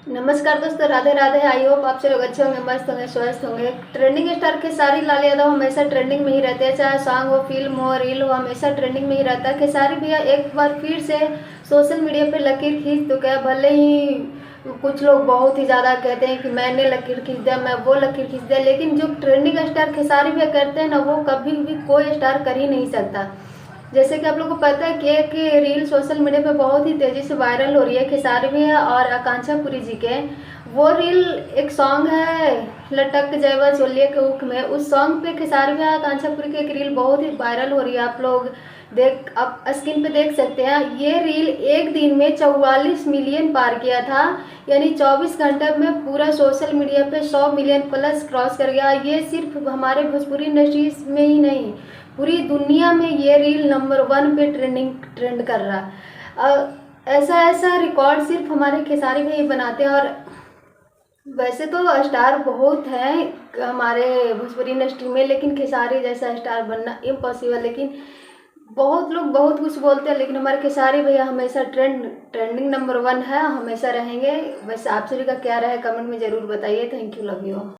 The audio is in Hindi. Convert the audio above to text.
नमस्कार दोस्तों, राधे राधे। आई होप आप सब लोग अच्छे होंगे, मस्त होंगे, स्वस्थ होंगे। ट्रेंडिंग स्टार खेसारी लाल यादव हमेशा ट्रेंडिंग में ही रहते हैं, चाहे सॉन्ग हो, फिल्म हो, रील हो, हमेशा ट्रेंडिंग में ही रहता है। खेसारी भैया एक बार फिर से सोशल मीडिया पे लकीर खींच चुके हैं। भले ही कुछ लोग बहुत ही ज़्यादा कहते हैं कि मैंने लकीर खींच दिया, मैं वो लकीर खींच दिया, लेकिन जो ट्रेंडिंग स्टार खेसारी भैया करते हैं ना, वो कभी भी कोई स्टार कर ही नहीं सकता। जैसे कि आप लोगों को पता है कि एक रील सोशल मीडिया पे बहुत ही तेज़ी से वायरल हो रही है, खेसारी भैया और आकांक्षा पुरी जी के। वो रील एक सॉन्ग है लटक जयवा चोलिए के हुक में, उस सॉन्ग पे खेसारी भैया आकांक्षा पुरी की एक रील बहुत ही वायरल हो रही है। आप लोग आप स्क्रीन पे देख सकते हैं। ये रील एक दिन में 44 मिलियन पार किया था, यानी 24 घंटे में पूरा सोशल मीडिया पे 100 मिलियन प्लस क्रॉस कर गया। ये सिर्फ हमारे भोजपुरी इंडस्ट्री में ही नहीं, पूरी दुनिया में ये रील नंबर 1 पे ट्रेंड कर रहा। ऐसा ऐसा रिकॉर्ड सिर्फ हमारे खेसारी भाई बनाते हैं। और वैसे तो स्टार बहुत हैं हमारे भोजपुरी इंडस्ट्री में, लेकिन खेसारी जैसा स्टार बनना इम्पॉसिबल। लेकिन बहुत लोग बहुत कुछ बोलते हैं, लेकिन हमारे खेसारी भैया हमेशा ट्रेंडिंग नंबर 1 है, हमेशा रहेंगे। वैसे आप सभी का क्या राय है, कमेंट में ज़रूर बताइए। Thank you, love you.